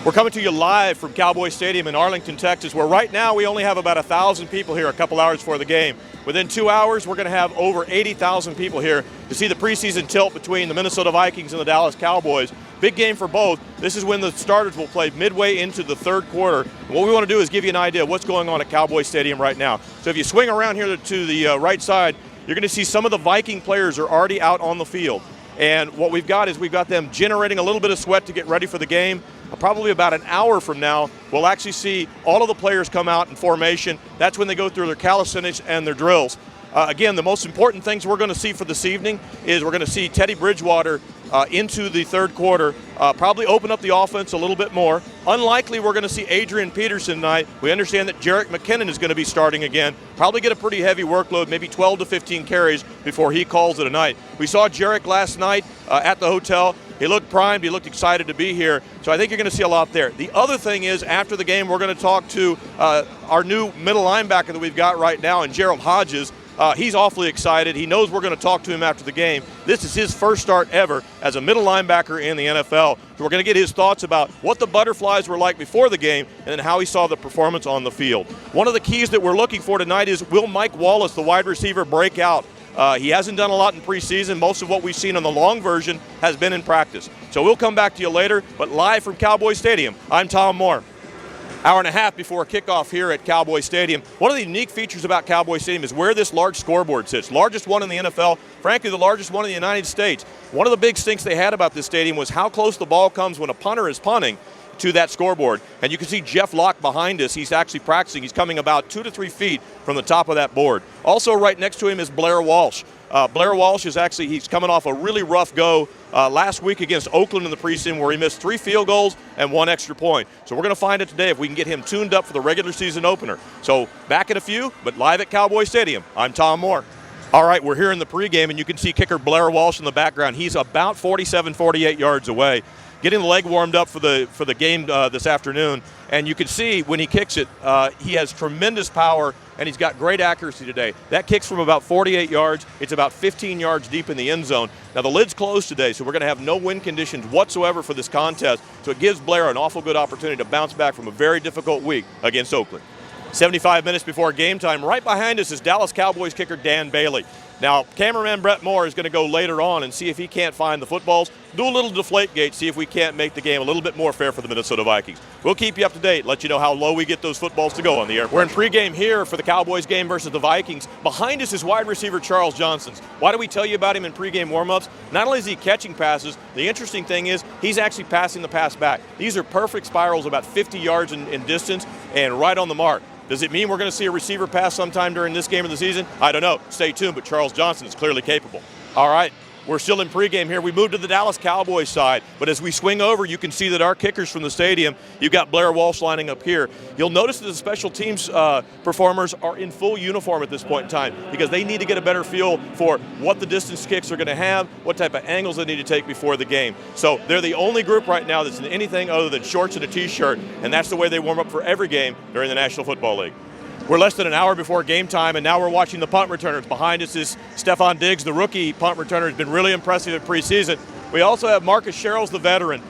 We're coming to you live from Cowboy Stadium in Arlington, Texas, where right now we only have about 1,000 people here a couple hours before the game. Within 2 hours, we're going to have over 80,000 people here to see the preseason tilt between the Minnesota Vikings and the Dallas Cowboys. Big game for both. This is when the starters will play midway into the third quarter. And what we want to do is give you an idea of what's going on at Cowboy Stadium right now. So if you swing around here to the right side, you're going to see some of the Viking players are already out on the field. And what we've got is we've got them generating a little bit of sweat to get ready for the game. Probably about an hour from now, we'll actually see all of the players come out in formation. That's when they go through their calisthenics and their drills. Again, the most important things we're going to see for this evening is we're going to see Teddy Bridgewater into the third quarter, probably open up the offense a little bit more. Unlikely we're going to see Adrian Peterson tonight. We understand that Jerick McKinnon is going to be starting again. Probably get a pretty heavy workload, maybe 12 to 15 carries before he calls it a night. We saw Jerick last night at the hotel. He looked primed. He looked excited to be here. So I think you're going to see a lot there. The other thing is, after the game, we're going to talk to our new middle linebacker that we've got right now, and Gerald Hodges. He's awfully excited. He knows we're going to talk to him after the game. This is his first start ever as a middle linebacker in the NFL. So we're going to get his thoughts about what the Butterflies were like before the game and then how he saw the performance on the field. One of the keys that we're looking for tonight is, will Mike Wallace, the wide receiver, break out? He hasn't done a lot in preseason. Most of what we've seen on the long version has been in practice. So we'll come back to you later, but live from Cowboy Stadium, I'm Tom Moore. Hour and a half before kickoff here at Cowboy Stadium. One of the unique features about Cowboy Stadium is where this large scoreboard sits. Largest one in the NFL, frankly the largest one in the United States. One of the big stinks they had about this stadium was how close the ball comes when a punter is punting to that scoreboard. And you can see Jeff Locke behind us. He's actually practicing. He's coming about 2 to 3 feet from the top of that board. Also right next to him is Blair Walsh. Blair Walsh is actually, he's coming off a really rough go last week against Oakland in the preseason, where he missed 3 field goals and 1 extra point. So we're going to find it today if we can get him tuned up for the regular season opener. So back in a few, but live at Cowboy Stadium, I'm Tom Moore. All right, we're here in the pregame, and you can see kicker Blair Walsh in the background. He's about 47, 48 yards away, getting the leg warmed up for the game this afternoon. And you can see when he kicks it, he has tremendous power, and he's got great accuracy today. That kicks from about 48 yards. It's about 15 yards deep in the end zone. Now, the lid's closed today, so we're going to have no wind conditions whatsoever for this contest. So it gives Blair an awful good opportunity to bounce back from a very difficult week against Oakland. 75 minutes before game time, right behind us is Dallas Cowboys kicker Dan Bailey. Now, cameraman Brett Moore is going to go later on and see if he can't find the footballs, do a little deflategate, see if we can't make the game a little bit more fair for the Minnesota Vikings. We'll keep you up to date, let you know how low we get those footballs to go on the air. We're in pregame here for the Cowboys game versus the Vikings. Behind us is wide receiver Charles Johnson. Why do we tell you about him in pregame warmups? Not only is he catching passes, the interesting thing is he's actually passing the pass back. These are perfect spirals, about 50 yards in distance and right on the mark. Does it mean we're going to see a receiver pass sometime during this game of the season? I don't know. Stay tuned, but Charles Johnson is clearly capable. All right, we're still in pregame here. We moved to the Dallas Cowboys side, but as we swing over, you can see that our kickers from the stadium, you've got Blair Walsh lining up here. You'll notice that the special teams performers are in full uniform at this point in time because they need to get a better feel for what the distance kicks are going to have, what type of angles they need to take before the game. So they're the only group right now that's in anything other than shorts and a T-shirt, and that's the way they warm up for every game during the National Football League. We're less than an hour before game time, and now we're watching the punt returners. Behind us is Stephon Diggs, the rookie punt returner, has been really impressive in preseason. We also have Marcus Sherrills, the veteran,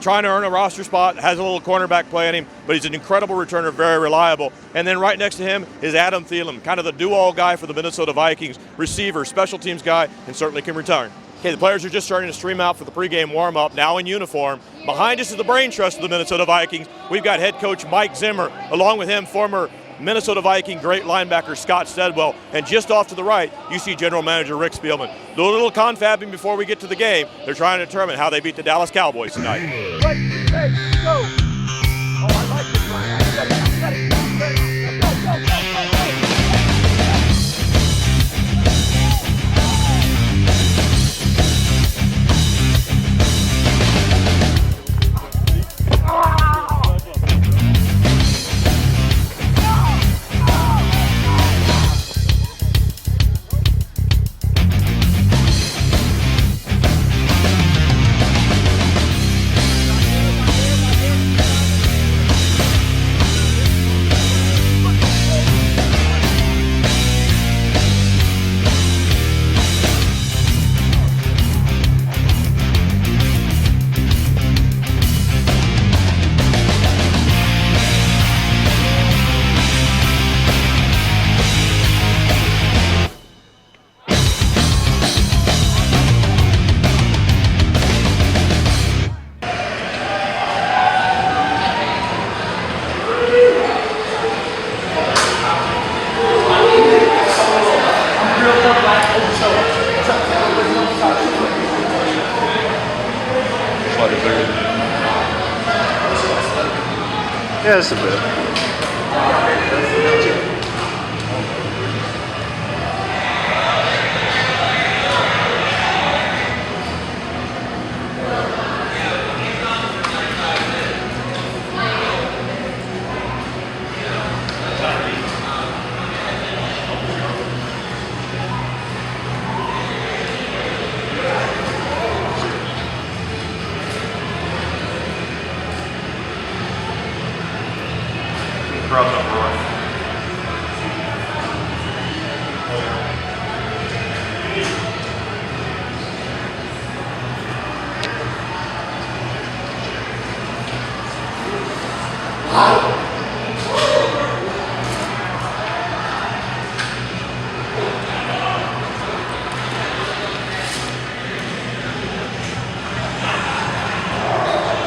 trying to earn a roster spot, has a little cornerback playing him, but he's an incredible returner, very reliable. And then right next to him is Adam Thielen, kind of the do-all guy for the Minnesota Vikings, receiver, special teams guy, and certainly can return. Okay, the players are just starting to stream out for the pregame warm-up, now in uniform. Behind us is the brain trust of the Minnesota Vikings. We've got head coach Mike Zimmer, along with him, former Minnesota Viking great linebacker Scott Steadwell. And just off to the right, you see general manager Rick Spielman. Do a little confabbing before we get to the game. They're trying to determine how they beat the Dallas Cowboys tonight. Right, hey, go! Oh, I like this one. Ready, go. Yeah, just a bit.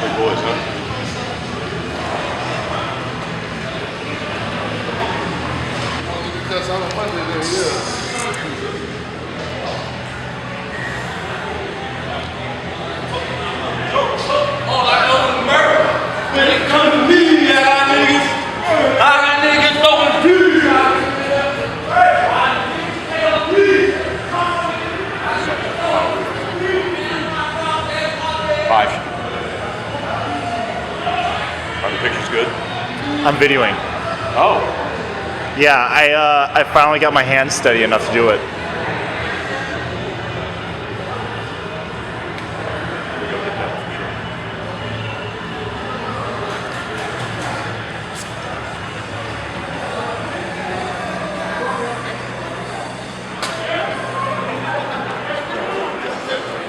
Big boys, huh? That's on a Monday there, yeah. All I know is murder. When it comes to me, y'all niggas throwing peas. Five. Are the pictures good? I'm videoing. Oh. Yeah, I finally got my hands steady enough to do it.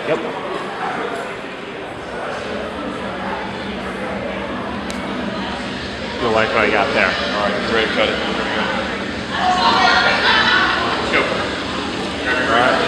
Yep. You'll like what I got there. All right, ready to cut it. Let's go. All right.